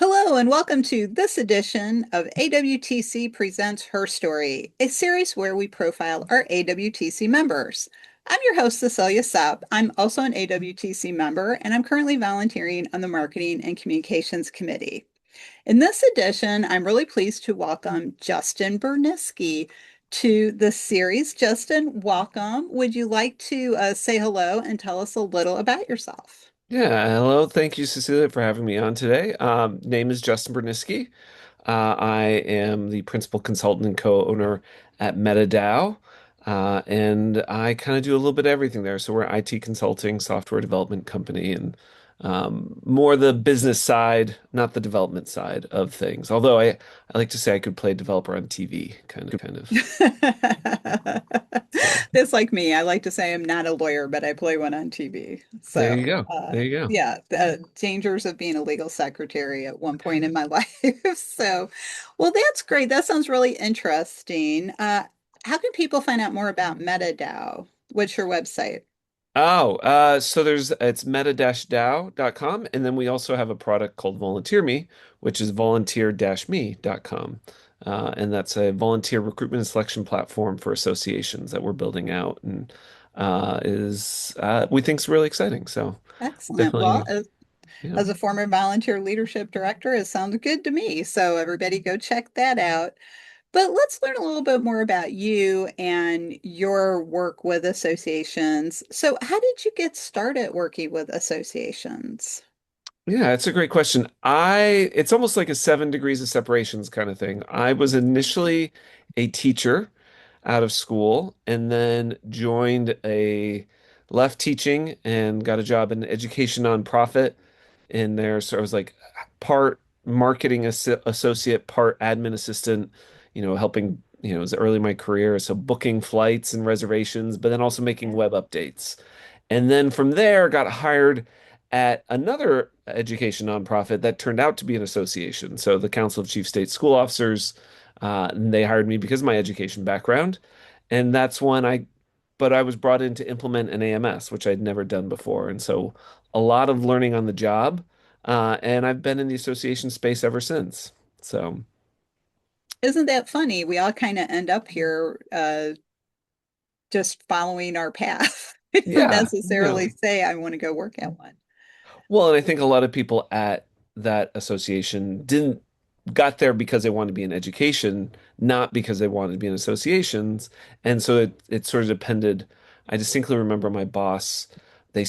Hello, and welcome to this edition of AWTC Presents Her Story, a series where we profile our AWTC members. I'm your host, Cecilia Sapp. I'm also an AWTC member, and I'm currently volunteering on the Marketing and Communications Committee. In this edition, I'm really pleased to welcome Justin Burniske to the series. Justin, welcome. Would you like to say hello and tell us a little about yourself? Yeah, hello. Thank you, Cecilia, for having me on today. Name is Justin Burniske. I am the principal consultant and co-owner at MetaDAO, and I kind of do a little bit of everything there. So we're an IT consulting software development company, and more the business side, not the development side of things. Although I like to say I could play developer on TV, kind of. So That's like me. I like to say I'm not a lawyer, but I play one on TV. there So, you go. There you go. yeah, the dangers of being a legal secretary at one point in my life. So, well, that's great. That sounds really interesting. How can people find out more about MetaDAO? What's your website? Oh, so it's meta-dao.com, and then we also have a product called Volunteer Me, which is volunteer-me.com. And that's a volunteer recruitment and selection platform for associations that we're building out and is we think is really exciting. So Excellent. Well, definitely, yeah. as a former volunteer leadership director, it sounds good to me. So, everybody go check that out. But let's learn a little bit more about you and your work with associations. So, how did you get started working with associations? Yeah, it's a great question. It's almost like a 7 degrees of separations kind of thing. I was initially a teacher out of school and then left teaching and got a job in an education nonprofit in there. So I was like part associate, part admin assistant, helping, it was early in my career. So booking flights and reservations, but then also making web updates. And then from there, got hired at another education nonprofit that turned out to be an association. So the Council of Chief State School Officers, and they hired me because of my education background. And but I was brought in to implement an AMS, which I'd never done before. And so a lot of learning on the job. And I've been in the association space ever since. So Isn't that funny? We all kind of end up here just following our path. We don't yeah, yeah. necessarily say, I want to go work at one. Well, and I think a lot of people at that association didn't got there because they wanted to be in education, not because they wanted to be in associations. And so it sort of depended. I distinctly remember my boss, they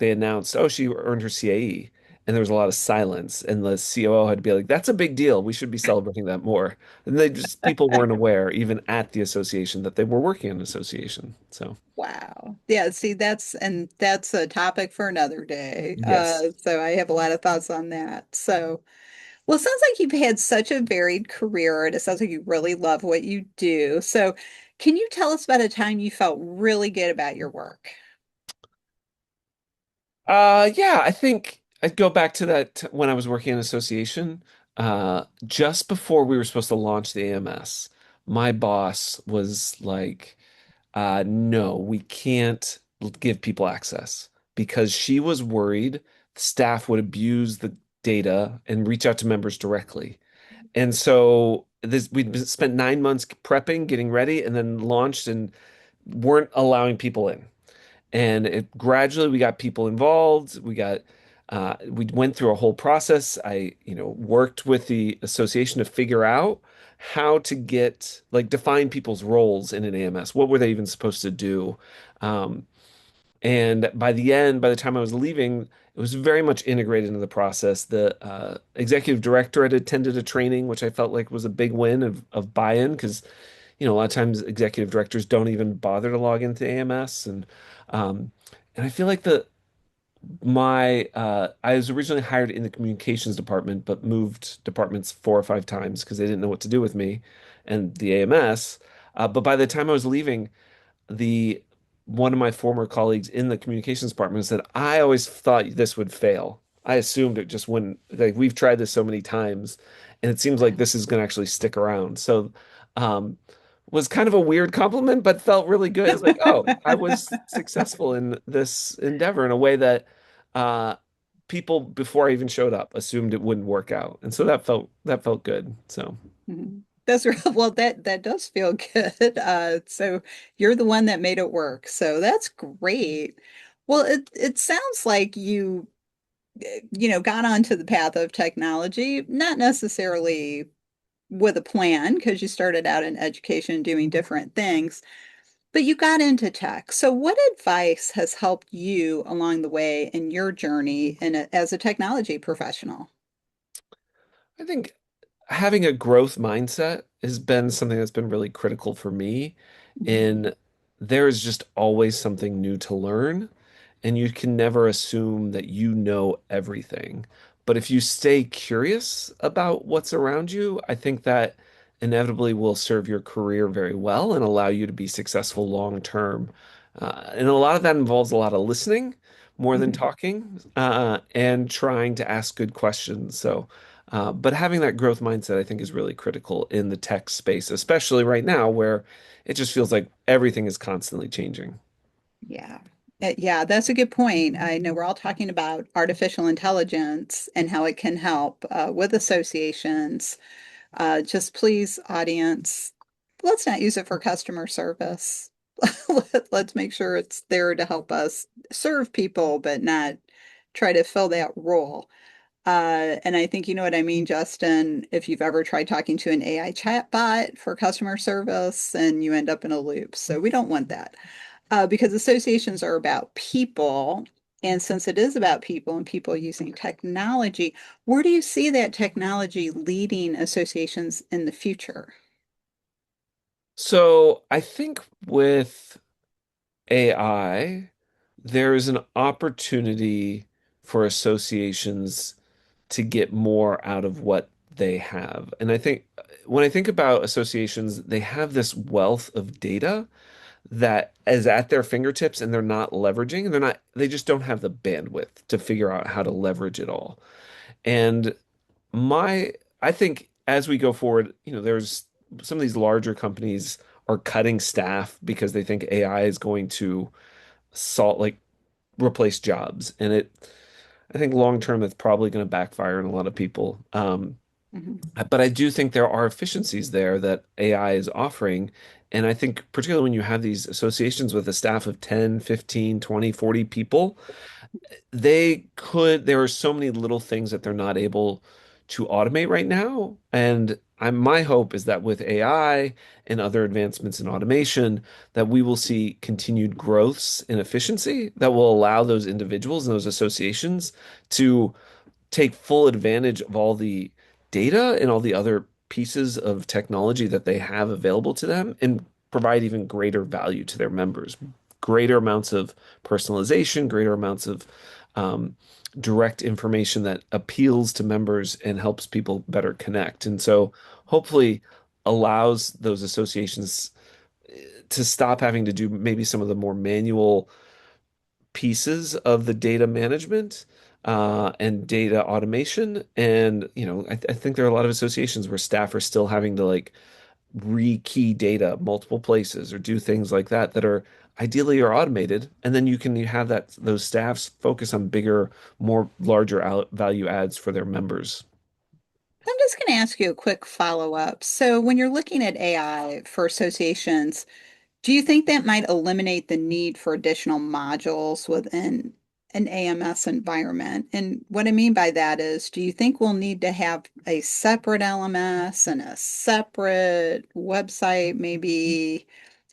announced, oh, she earned her CAE. And there was a lot of silence. And the COO had to be like, that's a big deal. We should be celebrating that more. And people weren't aware, even at the association, that they were working in an association. So, Wow. Yeah, see, that's a topic for another day. yes. So I have a lot of thoughts on that. So, well, it sounds like you've had such a varied career, and it sounds like you really love what you do. So, can you tell us about a time you felt really good about your work? Yeah, I think I'd go back to when I was working in association. Just before we were supposed to launch the AMS, my boss was like, no, we can't give people access because she was worried staff would abuse the data and reach out to members directly. And so we'd spent 9 months prepping, getting ready, and then launched and weren't allowing people in. And it gradually we got people involved. We went through a whole process. I, worked with the association to figure out how to define people's roles in an AMS. What were they even supposed to do? Um, and by the time I was leaving, it was very much integrated into the process. The executive director had attended a training, which I felt like was a big win of buy-in because a lot of times executive directors don't even bother to log into AMS, um, and I feel like the my I was originally hired in the communications department, but moved departments 4 or 5 times because they didn't know what to do with me and the AMS. But by the time I was leaving, the one of my former colleagues in the communications department said, I always thought this would fail. I assumed it just wouldn't. Like we've tried this so many times, and it seems like this is going to actually stick around. So, um, was kind of a weird compliment, but felt really good. It's like, oh, I was successful in this endeavor in a way that uh, people before I even showed up assumed it wouldn't work out. And so that felt good. So Mhm. That's real. Well, that does feel good. So you're the one that made it work. So that's great. Well, it sounds like got onto the path of technology, not necessarily with a plan because you started out in education doing different things, but you got into tech. So what advice has helped you along the way in your journey as a technology professional? I think having a growth mindset has been something that's been really critical for me. Mhm. And there is just always something new to learn, and you can never assume that you know everything. But if you stay curious about what's around you, I think that inevitably will serve your career very well and allow you to be successful long term. And a lot of that involves a lot of listening more than Mhm. talking, and trying to ask good questions. But having that growth mindset, I think, is really critical in the tech space, especially right now where it just feels like everything is constantly changing. Yeah. Yeah, that's a good point. I know we're all talking about artificial intelligence and how it can help with associations. Just please, audience, let's not use it for customer service. Let's make sure it's there to help us serve people, but not try to fill that role. And I think you know what I mean, Justin, if you've ever tried talking to an AI chatbot for customer service and you end up in a loop. So we don't want that because associations are about people. And since it is about people and people using technology, where do you see that technology leading associations in the future? So I think with AI, there is an opportunity for associations to get more out of what they have. And I think when I think about associations, they have this wealth of data that is at their fingertips and they're not leveraging. They just don't have the bandwidth to figure out how to leverage it all. And my, I think as we go forward, there's some of these larger companies are cutting staff because they think AI is going to like replace jobs. I think long term, that's probably going to backfire on a lot of people. Mhm. But I do think there are efficiencies there that AI is offering. And I think particularly when you have these associations with a staff of 10, 15, 20, 40 people, there are so many little things that they're not able to automate right now. And my hope is that with AI and other advancements in automation, that we will see continued growths in efficiency that will allow those individuals and those associations to take full advantage of all the data and all the other pieces of technology that they have available to them and provide even greater value to their members, greater amounts of personalization, greater amounts of um, direct information that appeals to members and helps people better connect. And so hopefully allows those associations to stop having to do maybe some of the more manual pieces of the data management and data automation. And, I think there are a lot of associations where staff are still having to like rekey data multiple places or do things like that that are ideally are automated. And then you can have those staffs focus on bigger, more larger value adds for their members. I'm just going to ask you a quick follow-up. So when you're looking at AI for associations, do you think that might eliminate the need for additional modules within an AMS environment? And what I mean by that is, do you think we'll need to have a separate LMS and a separate website? Maybe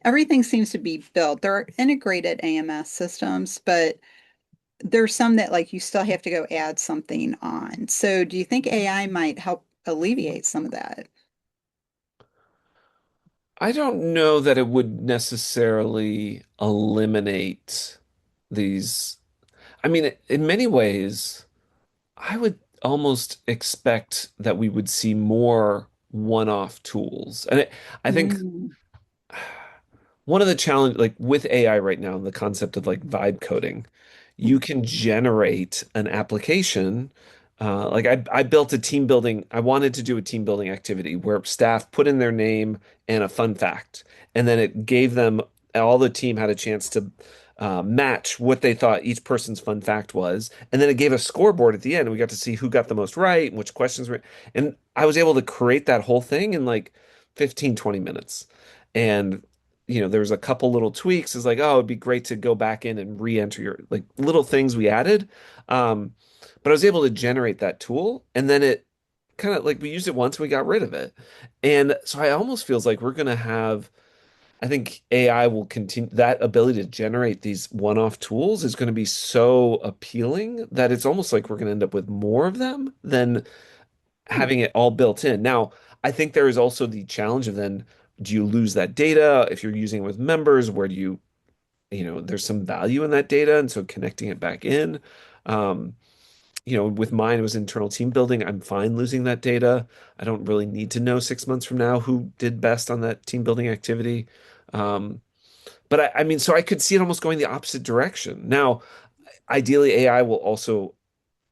everything seems to be built. There are integrated AMS systems, but there's some that like you still have to go add something on. So do you think AI might help alleviate some of that? I don't know that it would necessarily eliminate these. I mean, in many ways, I would almost expect that we would see more one-off tools. I think Mm, one of the challenge, like with AI right now, the concept of like vibe coding, you can generate an application. Like I built a team building. I wanted to do a team building activity where staff put in their name and a fun fact, and then it gave them all the team had a chance to match what they thought each person's fun fact was. And then it gave a scoreboard at the end. And we got to see who got the most right and which questions were. And I was able to create that whole thing in like 15, 20 minutes. And, there was a couple little tweaks. It's like, oh, it'd be great to go back in and re-enter your like little things we added. Um, but I was able to generate that tool. And then it kind of like we used it once, we got rid of it. And so I almost feels like we're going to have I think AI will continue that ability to generate these one-off tools is going to be so appealing that it's almost like we're going to end up with more of them than Hmm. having it all built in. Now, I think there is also the challenge of then do you lose that data if you're using it with members? Where do there's some value in that data, and so connecting it back in. Um, with mine, it was internal team building. I'm fine losing that data. I don't really need to know 6 months from now who did best on that team building activity. Um, but I mean, so I could see it almost going the opposite direction. Now, ideally, AI will also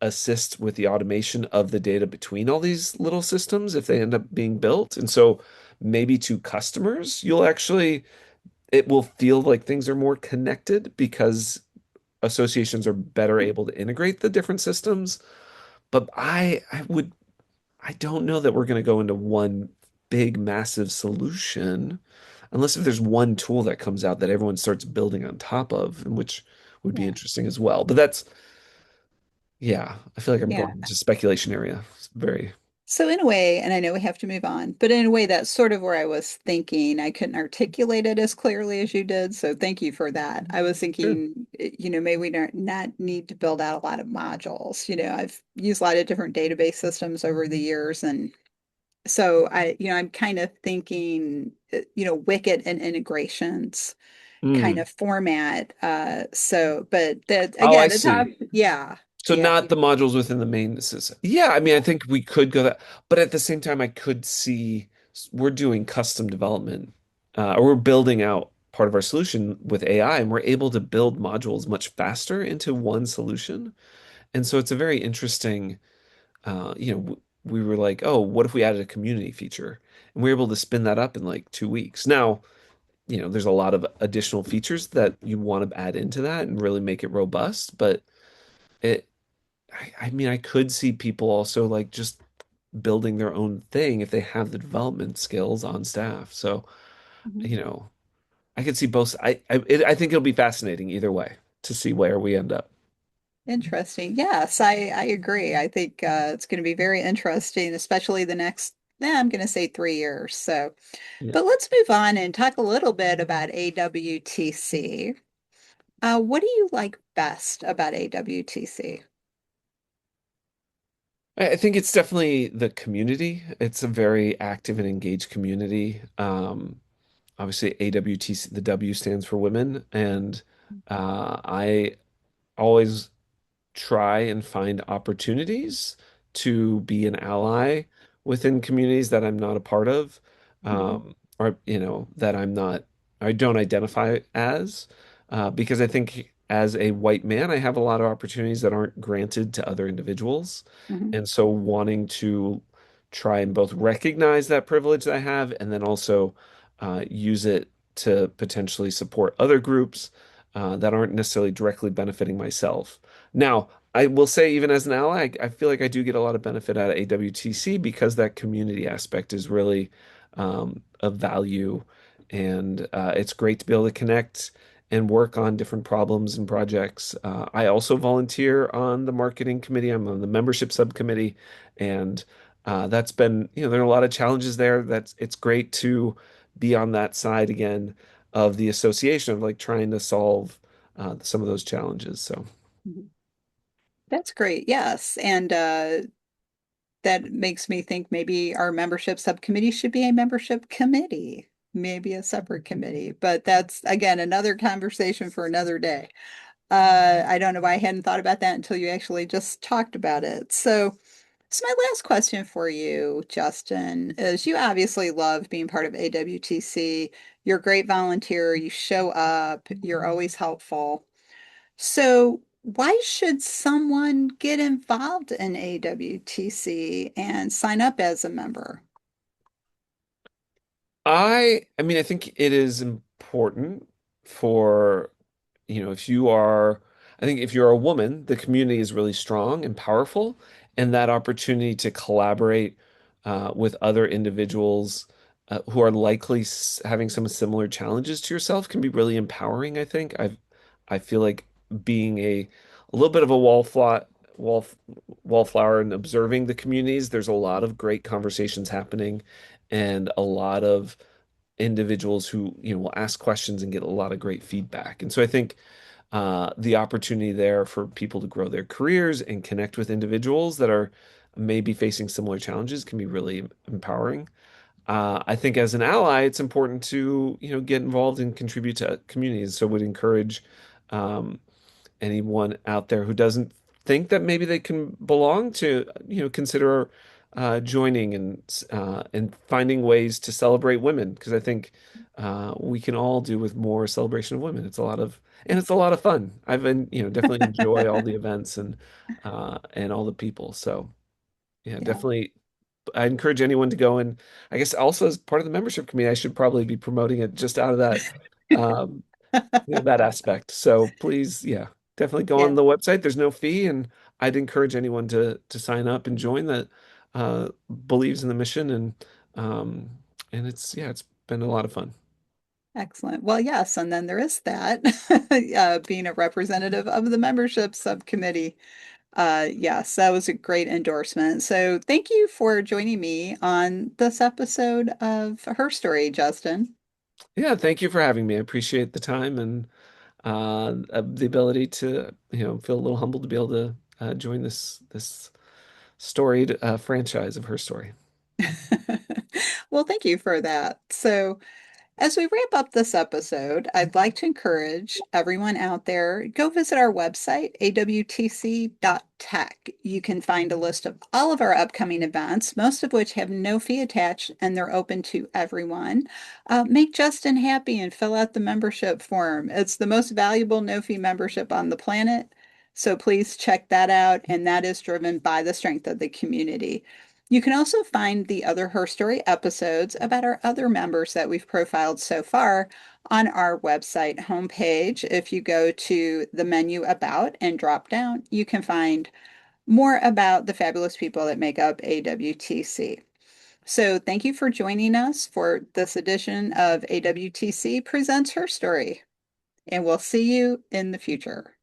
assist with the automation of the data between all these little systems if they end up being built. And so maybe to customers, it will feel like things are more connected because associations are better able to integrate the different systems. But I don't know that we're going to go into one big, massive solution unless if there's one tool that comes out that everyone starts building on top of, and which would be Yeah. interesting as well. But yeah, I feel like I'm Yeah. going into speculation area. It's very, So in a way, and I know we have to move on, but in a way, that's sort of where I was thinking. I couldn't articulate it as clearly as you did, so thank you for that. I was sure. thinking, maybe we don't not need to build out a lot of modules. I've used a lot of different database systems over the years, and so I'm kind of thinking, Wicket and integrations kind Mm. of format. But that Oh, I again, the top, see. yeah, So yeah. not the modules within the main system. Yeah, I mean, I think we could go that, but at the same time, I could see we're doing custom development, or we're building out part of our solution with AI, and we're able to build modules much faster into one solution. And so it's a very interesting, we were like, oh, what if we added a community feature? And we were able to spin that up in like 2 weeks. Now, there's a lot of additional features that you want to add into that and really make it robust, but it I mean, I could see people also like just building their own thing if they have the development skills on staff. So, Mhm. you know, I could see both. I think it'll be fascinating either way to see where we end up. Interesting. Yes, I agree. I think it's going to be very interesting, especially the next, I'm going to say 3 years. So, Yeah. but let's move on and talk a little bit about AWTC. What do you like best about AWTC? I think it's definitely the community. It's a very active and engaged community. Obviously, AWTC, the W stands for women, and I always try and find opportunities to be an ally within communities that I'm not a part of, Mhm. or that I don't identify as, because I think as a white man, I have a lot of opportunities that aren't granted to other individuals, Mhm. and so wanting to try and both recognize that privilege that I have, and then also use it to potentially support other groups that aren't necessarily directly benefiting myself. Now, I will say, even as an ally, I feel like I do get a lot of benefit out of AWTC because that community aspect is really of value. And it's great to be able to connect and work on different problems and projects. I also volunteer on the marketing committee. I'm on the membership subcommittee. And that's been, there are a lot of challenges there. It's great to be on that side again of the association of like trying to solve some of those challenges. So. Mhm. That's great. Yes. And that makes me think maybe our membership subcommittee should be a membership committee, maybe a separate committee. But that's, again, another conversation for another day. I don't know why I hadn't thought about that until you actually just talked about it. So my last question for you, Justin, is you obviously love being part of AWTC. You're a great volunteer. You show up. You're always helpful. So why should someone get involved in AWTC and sign up as a member? I mean, I think it is important for, if you are, I think if you're a woman, the community is really strong and powerful, and that opportunity to collaborate with other individuals who are likely having some similar challenges to yourself can be really empowering, I think. I feel like being a little bit of a wall wallflower and observing the communities, there's a lot of great conversations happening and a lot of individuals who, will ask questions and get a lot of great feedback. And so I think the opportunity there for people to grow their careers and connect with individuals that are maybe facing similar challenges can be really empowering. I think as an ally, it's important to, get involved and contribute to communities. So would encourage um, anyone out there who doesn't think that maybe they can belong to, consider joining and finding ways to celebrate women because I think we can all do with more celebration of women. It's a lot of fun. I've been, definitely enjoy all the events and all the people. So yeah, Yeah. definitely. I encourage anyone to go and I guess also as part of the membership committee, I should probably be promoting it just out of that um, that aspect. So please, yeah, definitely go on Yeah. the website. There's no fee, and I'd encourage anyone to sign up and join that believes in the mission um it's been a lot of fun. Excellent. Well, yes, and then there is that being a representative of the membership subcommittee. Yes, that was a great endorsement. So thank you for joining me on this episode of Her Story, Justin. Yeah, thank you for having me. I appreciate the time and the ability to feel a little humbled to be able to join this storied franchise of Her Story. Well, thank you for that. So as we wrap up this episode, I'd like to encourage everyone out there, go visit our website, awtc.tech. You can find a list of all of our upcoming events, most of which have no fee attached and they're open to everyone. Make Justin happy and fill out the membership form. It's the most valuable no-fee membership on the planet. So please check that out. And that is driven by the strength of the community. You can also find the other Her Story episodes about our other members that we've profiled so far on our website homepage. If you go to the menu About and drop down, you can find more about the fabulous people that make up AWTC. So thank you for joining us for this edition of AWTC Presents Her Story, and we'll see you in the future.